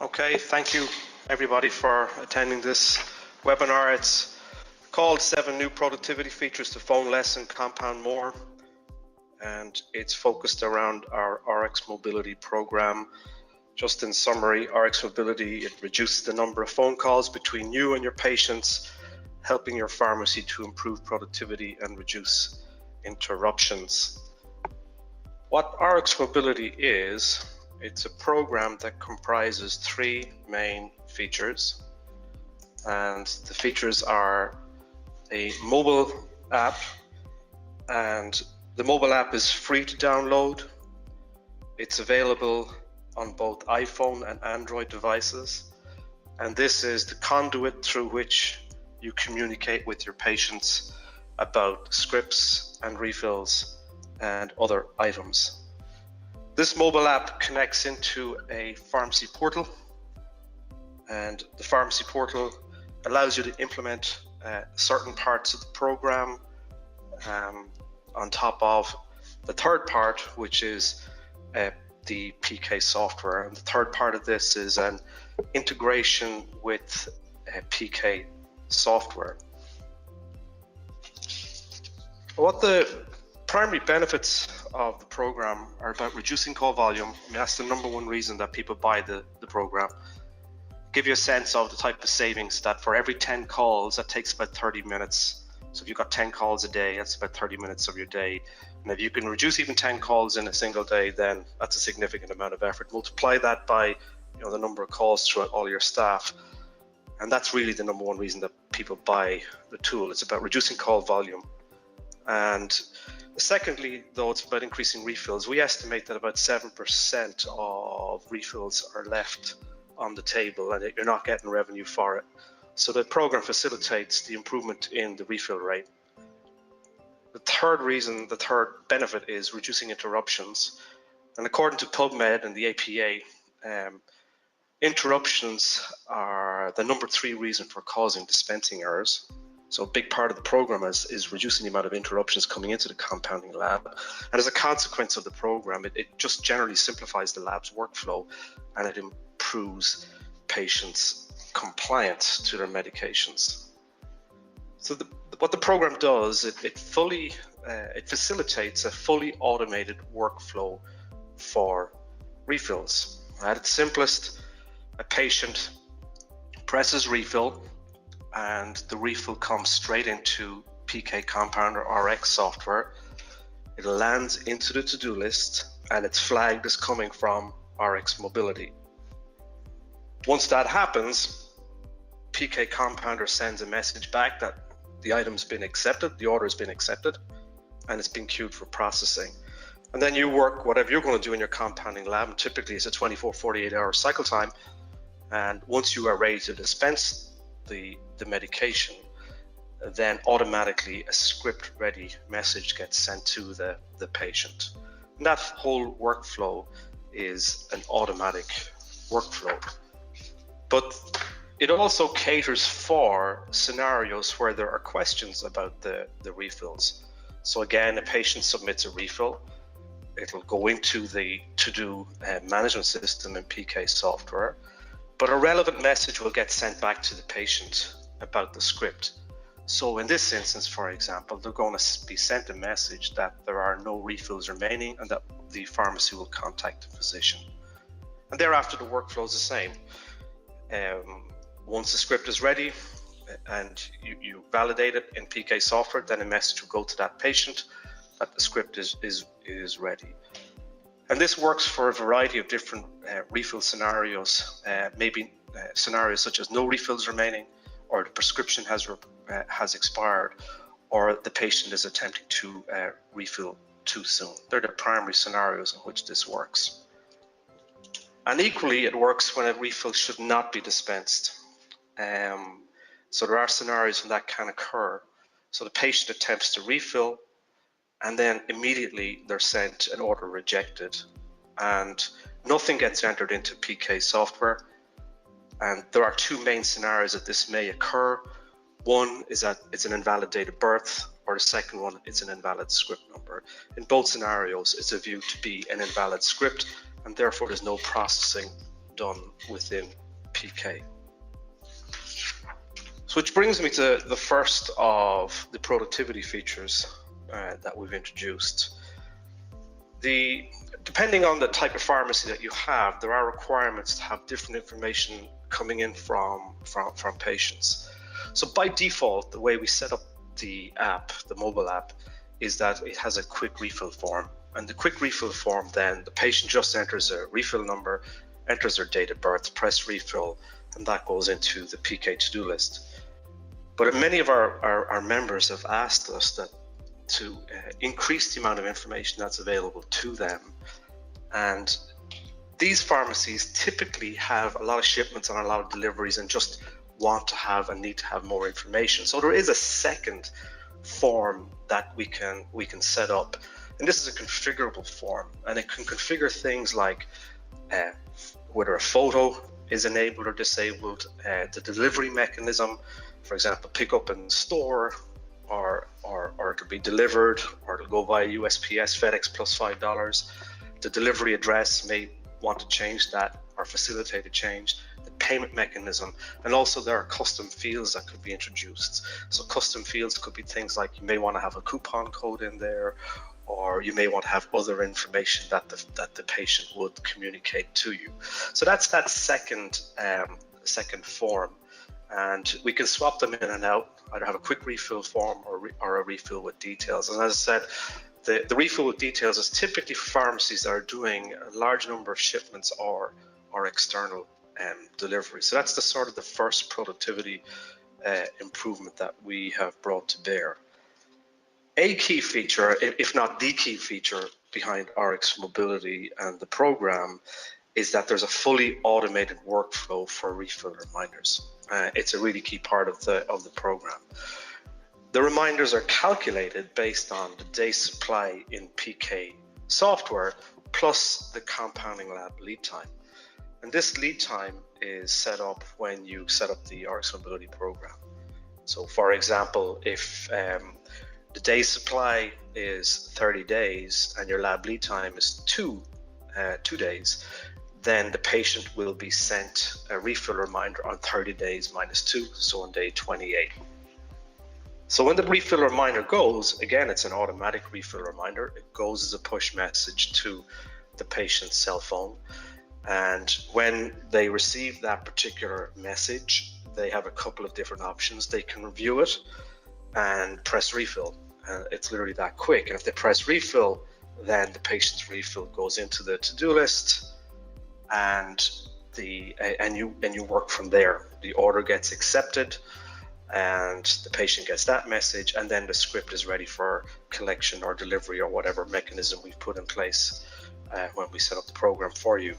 Okay, thank you everybody for attending this webinar. It's called 7 New Productivity Features to Phone Less and Compound More, and it's focused around our RX Mobility program. Just in summary, RX Mobility, it reduces the number of phone calls between you and your patients, helping your pharmacy to improve productivity and reduce interruptions. What RX Mobility is, it's a program that comprises 3 main features, and the features are a mobile app, and the mobile app is free to download. It's available on both iPhone and Android devices, and this is the conduit through which you communicate with your patients about scripts and refills and other items. This mobile app connects into a pharmacy portal, and the pharmacy portal allows you to implement certain parts of the program on top of the third part, which is the PK software. And the third part of this is an integration with PK software. What the primary benefits of the program are about reducing call volume. I mean, that's the #1 reason that people buy the program. Give you a sense of the type of savings that for every 10 calls, that takes about 30 minutes. So if you've got 10 calls a day, that's about 30 minutes of your day. And if you can reduce even 10 calls in a single day, then that's a significant amount of effort. Multiply that by the number of calls throughout all your staff. And that's really the #1 reason that people buy the tool. It's about reducing call volume. And secondly, though, it's about increasing refills. We estimate that about 7% of refills are left on the table and you're not getting revenue for it. So the program facilitates the improvement in the refill rate. The third benefit is reducing interruptions. And according to PubMed and the APA, interruptions are the #3 reason for causing dispensing errors. So a big part of the program is reducing the amount of interruptions coming into the compounding lab. And as a consequence of the program, it just generally simplifies the lab's workflow, and it improves patients' compliance to their medications. So what the program does, it facilitates a fully automated workflow for refills. At its simplest, a patient presses refill, and the refill comes straight into PK Compounder RX software. It lands into the to-do list, and it's flagged as coming from RX Mobility. Once that happens, PK Compounder sends a message back that the item's been accepted, the order's been accepted, and it's been queued for processing. And then you work whatever you're going to do in your compounding lab, and typically it's a 24-48 hour cycle time. And once you are ready to dispense the medication, then automatically a script ready message gets sent to the patient. And that whole workflow is an automatic workflow. But it also caters for scenarios where there are questions about the refills. So again, a patient submits a refill, it'll go into the to-do management system in PK software, but a relevant message will get sent back to the patient about the script. So in this instance, for example, they're going to be sent a message that there are no refills remaining and that the pharmacy will contact the physician. And thereafter, the workflow is the same. Once the script is ready and you validate it in PK software, then a message will go to that patient that the script is ready. And this works for a variety of different refill scenarios, maybe scenarios such as no refills remaining, or the prescription has expired, or the patient is attempting to refill too soon. They're the primary scenarios in which this works. And equally, it works when a refill should not be dispensed. So there are scenarios when that can occur. So the patient attempts to refill, and then immediately they're sent an order rejected, and nothing gets entered into PK software. And there are 2 main scenarios that this may occur. One is that it's an invalidated birth, or the second one, it's an invalid script number. In both scenarios, it's viewed to be an invalid script, and therefore there's no processing done within PK. So which brings me to the first of the productivity features that we've introduced. Depending on the type of pharmacy that you have, there are requirements to have different information coming in from patients. So by default, the way we set up the app, the mobile app, is that it has a quick refill form. And the quick refill form, then the patient just enters a refill number, enters their date of birth, press refill, and that goes into the PK to-do list. But many of our members have asked us to increase the amount of information that's available to them. And these pharmacies typically have a lot of shipments and a lot of deliveries and just want to have and need to have more information. So there is a second form that we can set up, and this is a configurable form, and it can configure things like whether a photo is enabled or disabled, the delivery mechanism, for example, pick up in store, or it'll be delivered, or it'll go via USPS, FedEx plus $5. The delivery address may want to change that or facilitate a change, the payment mechanism, and also there are custom fields that could be introduced. So custom fields could be things like you may want to have a coupon code in there, or you may want to have other information that the patient would communicate to you. So that's that second form, and we can swap them in and out, either have a quick refill form or a refill with details. And as I said, the refill with details is typically for pharmacies that are doing a large number of shipments or external delivery. So that's the first productivity improvement that we have brought to bear. A key feature, if not the key feature behind RX Mobility and the program, is that there's a fully automated workflow for refill reminders. It's a really key part of the program. The reminders are calculated based on the day supply in PK software plus the compounding lab lead time. And this lead time is set up when you set up the RX Mobility program. So for example, if the day supply is 30 days and your lab lead time is 2 days, then the patient will be sent a refill reminder on 30 days minus 2, so on day 28. So when the refill reminder goes, again, it's an automatic refill reminder. It goes as a push message to the patient's cell phone. And when they receive that particular message, they have a couple of different options. They can review it and press refill. It's literally that quick. And if they press refill, then the patient's refill goes into the to-do list, and you work from there. The order gets accepted, and the patient gets that message, and then the script is ready for collection or delivery or whatever mechanism we've put in place when we set up the program for you.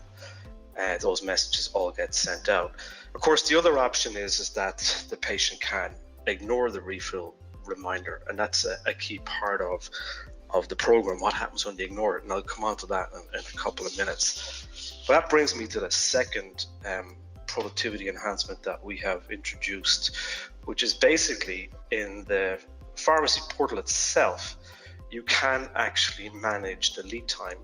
Those messages all get sent out. Of course, the other option is that the patient can ignore the refill reminder, and that's a key part of the program. What happens when they ignore it? And I'll come on to that in a couple of minutes. But that brings me to the second productivity enhancement that we have introduced, which is basically in the pharmacy portal itself, you can actually manage the lead time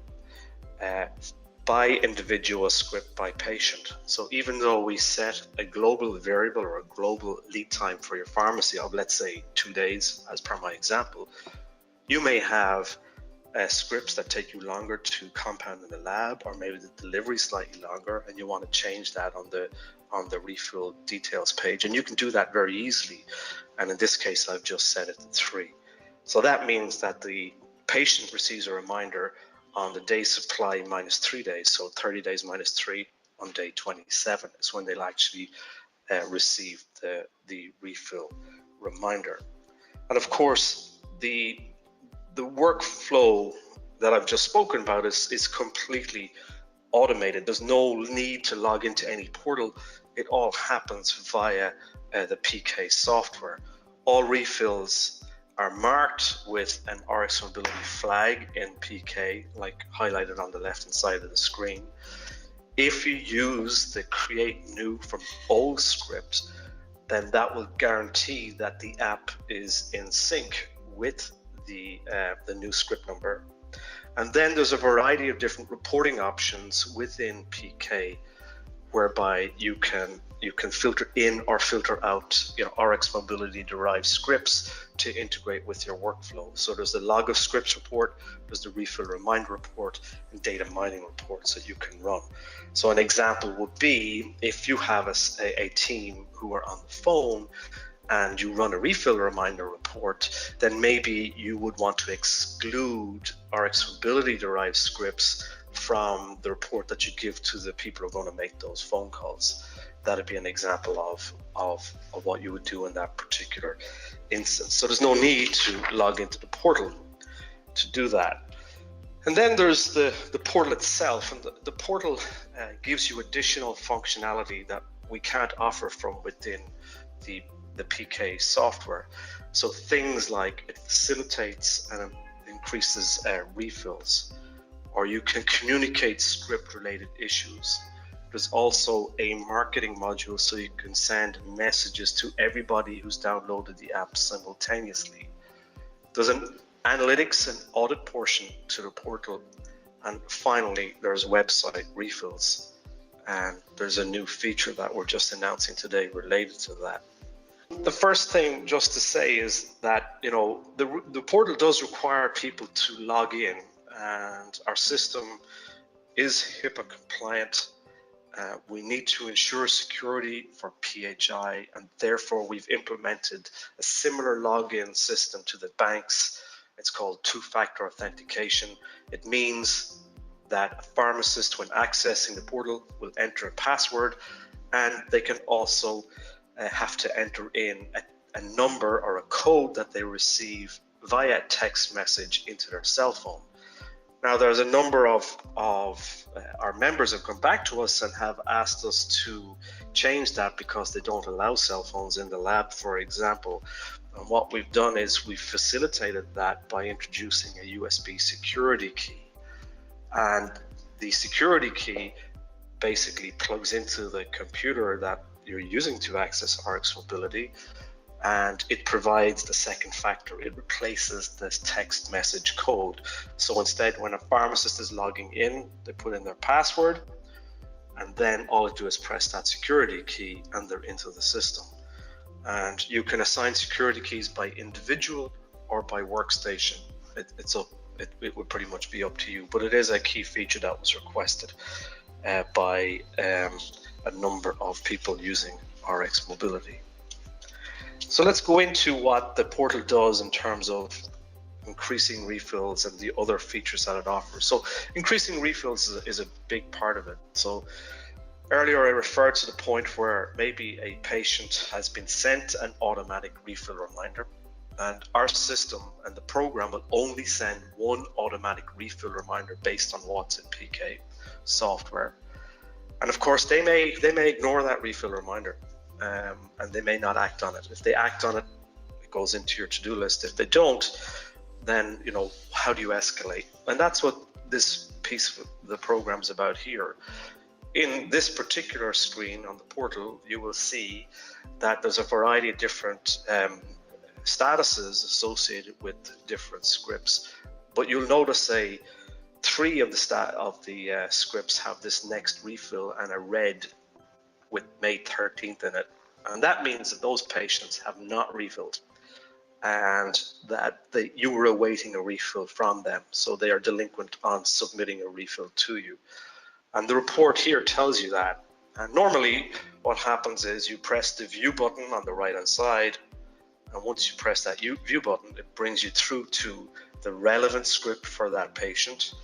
by individual script by patient. So even though we set a global variable or a global lead time for your pharmacy of, let's say, 2 days, as per my example, you may have scripts that take you longer to compound in the lab, or maybe the delivery slightly longer, and you want to change that on the refill details page. And you can do that very easily. And in this case, I've just set it to 3. So that means that the patient receives a reminder on the day supply minus 3 days. So 30 days minus 3 on day 27 is when they'll actually receive the refill reminder. And of course, the workflow that I've just spoken about is completely automated. There's no need to log into any portal. It all happens via the PK software. All refills are marked with an RX Mobility flag in PK, like highlighted on the left-hand side of the screen. If you use the create new from old script, then that will guarantee that the app is in sync with the new script number. And then there's a variety of different reporting options within PK whereby you can filter in or filter out, RX Mobility derived scripts to integrate with your workflow. So there's the log of scripts report, there's the refill reminder report, and data mining reports that you can run. So an example would be if you have a team who are on the phone and you run a refill reminder report, then maybe you would want to exclude RX Mobility derived scripts from the report that you give to the people who are going to make those phone calls. That'd be an example of what you would do in that particular instance. So there's no need to log into the portal to do that. And then there's the portal itself, and the portal gives you additional functionality that we can't offer from within the PK software. So things like it facilitates and increases refills, or you can communicate script related issues. There's also a marketing module, so you can send messages to everybody who's downloaded the app simultaneously. There's an analytics and audit portion to the portal. And finally, there's website refills. And there's a new feature that we're just announcing today related to that. The first thing just to say is that, the portal does require people to log in, and our system is HIPAA compliant. We need to ensure security for PHI, and therefore we've implemented a similar login system to the banks. It's called two-factor authentication. It means that a pharmacist, when accessing the portal, will enter a password, and they can also have to enter in a number or a code that they receive via text message into their cell phone. Now, there's a number of our members have come back to us and have asked us to change that because they don't allow cell phones in the lab, for example. And what we've done is we've facilitated that by introducing a USB security key. And the security key basically plugs into the computer that you're using to access RX Mobility, and it provides the second factor. It replaces this text message code. So instead, when a pharmacist is logging in, they put in their password, and then all they do is press that security key and they're into the system. And you can assign security keys by individual or by workstation. It would pretty much be up to you, but it is a key feature that was requested by a number of people using RX Mobility. So let's go into what the portal does in terms of increasing refills and the other features that it offers. So increasing refills is a big part of it. So earlier I referred to the point where maybe a patient has been sent an automatic refill reminder, and our system and the program will only send one automatic refill reminder based on what's in PK software. And of course, they may ignore that refill reminder, and they may not act on it. If they act on it, it goes into your to-do list. If they don't, then how do you escalate? And that's what this piece of the program is about here. In this particular screen on the portal, you will see that there's a variety of different statuses associated with different scripts, but you'll notice 3 of the scripts have this next refill and a red with May 13th in it, and that means that those patients have not refilled and that you were awaiting a refill from them, so they are delinquent on submitting a refill to you. And the report here tells you that. And normally what happens is you press the view button on the right hand side, and once you press that view button, it brings you through to the relevant script for that patient.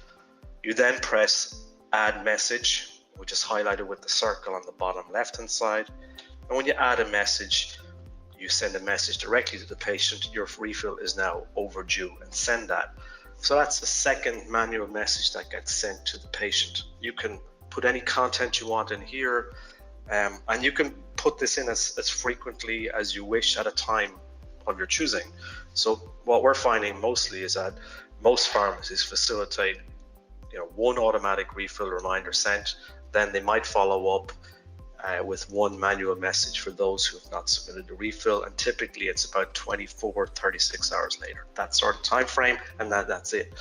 You then press add message, which is highlighted with the circle on the bottom left hand side. And when you add a message, you send a message directly to the patient. Your refill is now overdue, and send that. So that's the second manual message that gets sent to the patient. You can put any content you want in here, and you can put this in as frequently as you wish at a time of your choosing. So what we're finding mostly is that most pharmacies facilitate one automatic refill reminder sent, then they might follow up with one manual message for those who have not submitted the refill, and typically it's about 24-36 hours later, that sort of time frame, and that's it.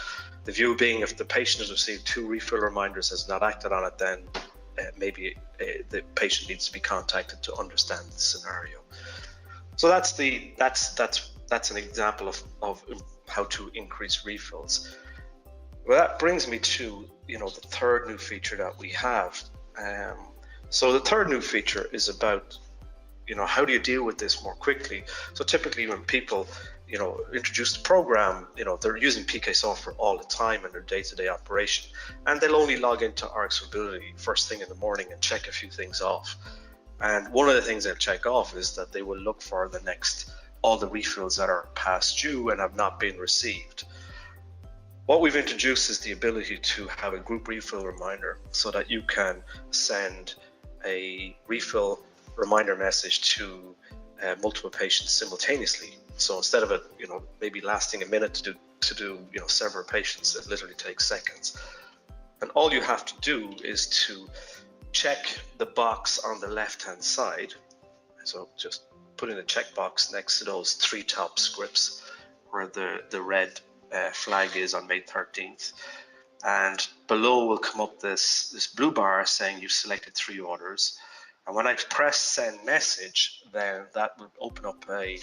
The view being, if the patient has received 2 refill reminders, has not acted on it, then maybe the patient needs to be contacted to understand the scenario. So that's an example of how to increase refills. Well, that brings me to the third new feature that we have. So the third new feature is about how do you deal with this more quickly. So typically when people introduce the program, they're using PK software all the time in their day-to-day operation, and they'll only log into RxAbility first thing in the morning and check a few things off. And one of the things they'll check off is that they will look for all the refills that are past due and have not been received. What we've introduced is the ability to have a group refill reminder, so that you can send a refill reminder message to multiple patients simultaneously. So instead of it, maybe lasting a minute to do several patients, it literally takes seconds. And all you have to do is to check the box on the left-hand side. So just put in a checkbox next to those 3 top scripts where the red flag is on May 13th. And below will come up this blue bar saying you've selected 3 orders. And when I press send message, then that will open up a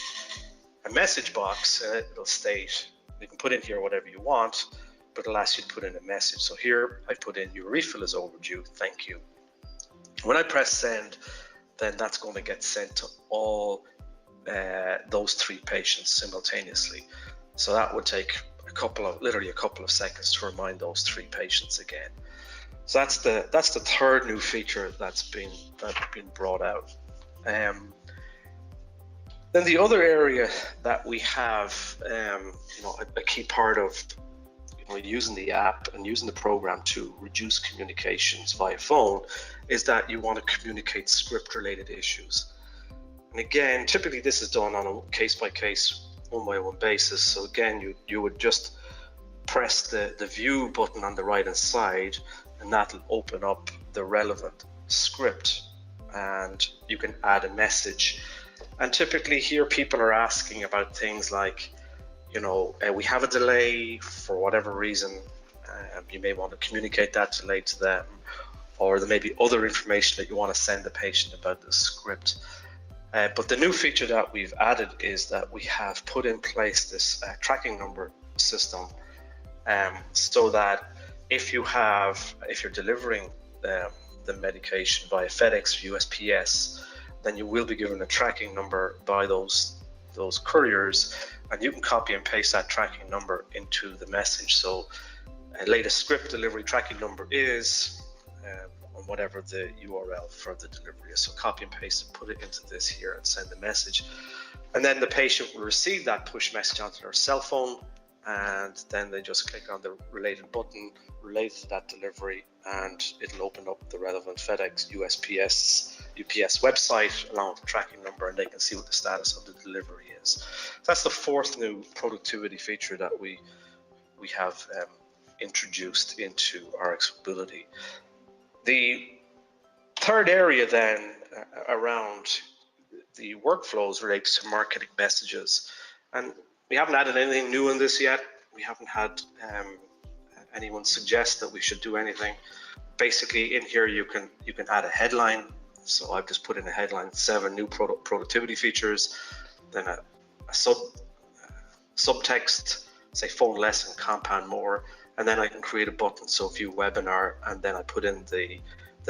message box, and it'll state, you can put in here whatever you want, but it'll ask you to put in a message. So here I put in, your refill is overdue, thank you. When I press send, then that's going to get sent to all those 3 patients simultaneously. So that would take literally a couple of seconds to remind those 3 patients again. So that's the third new feature that's been brought out. Then the other area that we have, a key part of using the app and using the program to reduce communications via phone, is that you want to communicate script-related issues. And again, typically this is done on a case-by-case, one-by-one basis. So again, you would just press the view button on the right-hand side, and that'll open up the relevant script, and you can add a message. And typically here people are asking about things like, we have a delay for whatever reason. You may want to communicate that delay to them, or there may be other information that you want to send the patient about the script. But the new feature that we've added is that we have put in place this tracking number system, so that if you're delivering the medication via FedEx or USPS, then you will be given a tracking number by those couriers, and you can copy and paste that tracking number into the message. So latest script delivery tracking number is on whatever the URL for the delivery is. So copy and paste and put it into this here and send the message. And then the patient will receive that push message onto their cell phone, and then they just click on the related button related to that delivery, and it'll open up the relevant FedEx, UPS website along with the tracking number, and they can see what the status of the delivery is. So that's the fourth new productivity feature that we have introduced into RxAbility. The third area then around the workflows relates to marketing messages, and we haven't added anything new in this yet. We haven't had anyone suggest that we should do anything. Basically, in here you can add a headline. So I've just put in a headline: 7 new productivity features. Then a subtext, say phone less and compound more. And then I can create a button, so view webinar, and then I put in the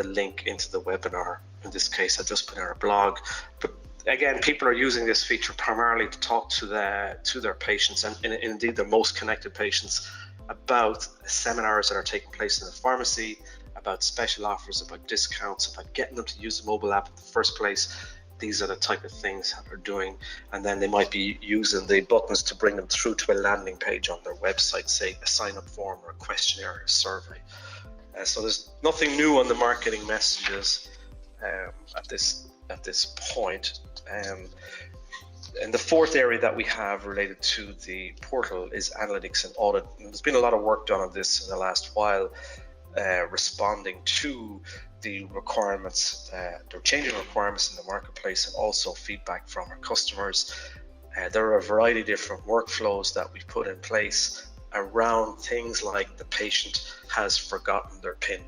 link into the webinar. In this case, I just put in our blog. But again, people are using this feature primarily to talk to their patients, and indeed their most connected patients, about seminars that are taking place in the pharmacy, about special offers, about discounts, about getting them to use the mobile app in the first place. These are the type of things that they're doing, and then they might be using the buttons to bring them through to a landing page on their website, say a sign-up form or a questionnaire or a survey. So there's nothing new on the marketing messages at this point. And the fourth area that we have related to the portal is analytics and audit. And there's been a lot of work done on this in the last while, responding to the requirements, they're changing requirements in the marketplace, and also feedback from our customers. There are a variety of different workflows that we've put in place around things like the patient has forgotten their PIN.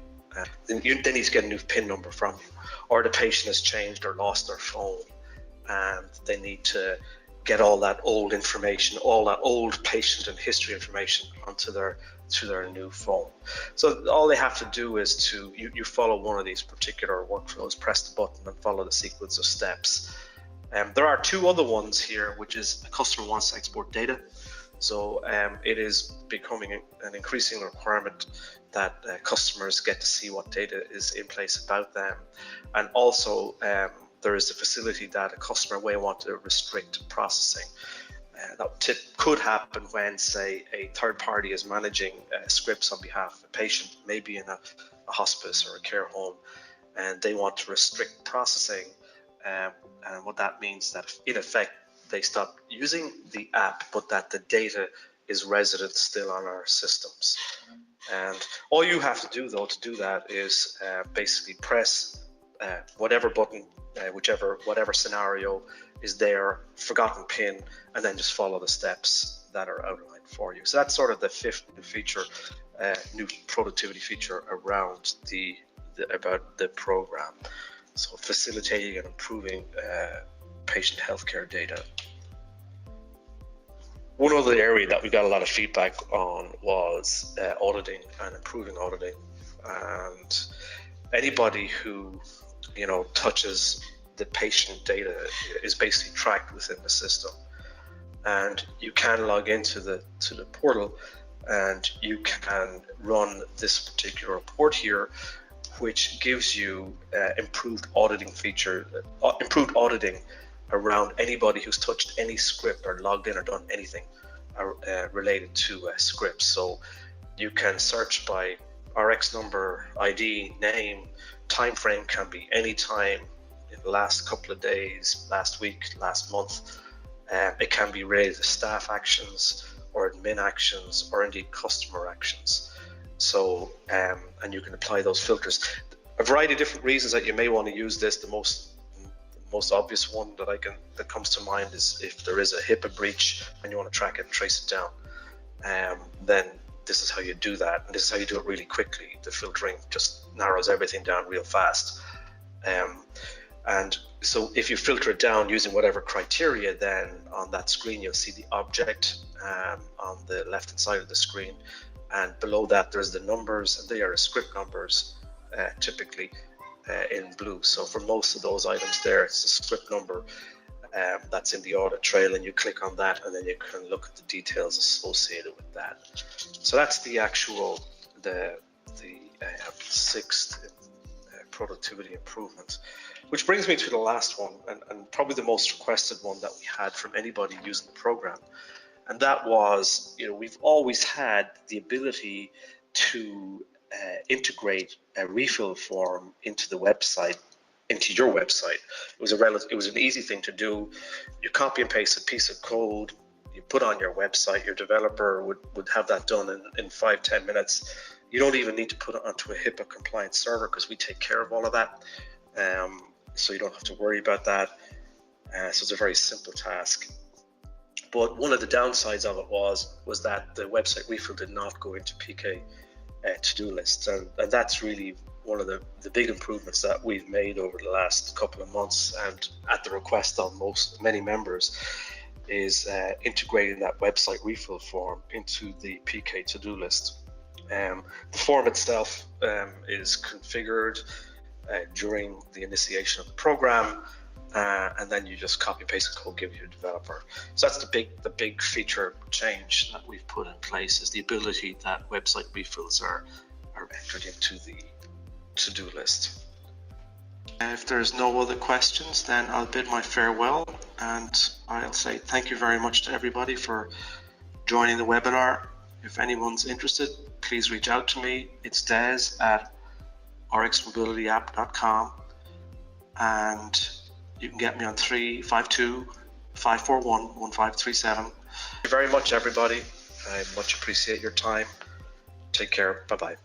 They need to get a new PIN number from you, or the patient has changed or lost their phone, and they need to get all that old information, all that old patient and history information onto their new phone. So all they have to do is you follow one of these particular workflows, press the button and follow the sequence of steps. There are two other ones here, which is a customer wants to export data. So it is becoming an increasing requirement that customers get to see what data is in place about them. And also there is a facility that a customer may want to restrict processing. That could happen when, say, a third party is managing scripts on behalf of a patient, maybe in a hospice or a care home, and they want to restrict processing. And what that means that in effect they stop using the app, but that the data is resident still on our systems. And all you have to do though to do that is basically press whatever button, whatever scenario is there, forgotten PIN, and then just follow the steps that are outlined for you. So that's sort of the fifth new feature, new productivity feature around about the program. So facilitating and improving patient healthcare data. One other area that we got a lot of feedback on was auditing and improving auditing. And anybody who touches the patient data is basically tracked within the system. And you can log into the portal, and you can run this particular report here, which gives you improved auditing around anybody who's touched any script or logged in or done anything related to scripts. So you can search by RX number, ID, name, time frame can be any time in the last couple of days, last week, last month. It can be related to staff actions or admin actions or indeed customer actions. So and you can apply those filters. A variety of different reasons that you may want to use this. The most obvious one that comes to mind is if there is a HIPAA breach and you want to track it and trace it down, then this is how you do that, and this is how you do it really quickly. The filtering just narrows everything down real fast. And so if you filter it down using whatever criteria, then on that screen you'll see the object on the left hand side of the screen, and below that there's the numbers, and they are script numbers, typically in blue. So for most of those items there, it's a script number that's in the audit trail, and you click on that and then you can look at the details associated with that. So that's the actual the sixth productivity improvement, which brings me to the last one, and probably the most requested one that we had from anybody using the program. And that was, we've always had the ability to integrate a refill form into the website, into your website. It was an easy thing to do. You copy and paste a piece of code, you put on your website. Your developer would have that done in 5-10 minutes. You don't even need to put it onto a HIPAA compliant server, because we take care of all of that. So you don't have to worry about that. So it's a very simple task. But one of the downsides of it was that the website refill did not go into PK to-do lists, and that's really one of the big improvements that we've made over the last couple of months, and at the request of many members, is integrating that website refill form into the PK to-do list. The form itself is configured during the initiation of the program, and then you just copy paste the code, give your developer. So that's the big feature change that we've put in place, is the ability that website refills are entered into the to-do list. And if there's no other questions, then I'll bid my farewell, and I'll say thank you very much to everybody for joining the webinar. If anyone's interested, please reach out to me. It's Des at rxmobilityapp.com, and you can get me on 352-541-1537. Thank you very much, everybody. I much appreciate your time. Take care. Bye-bye.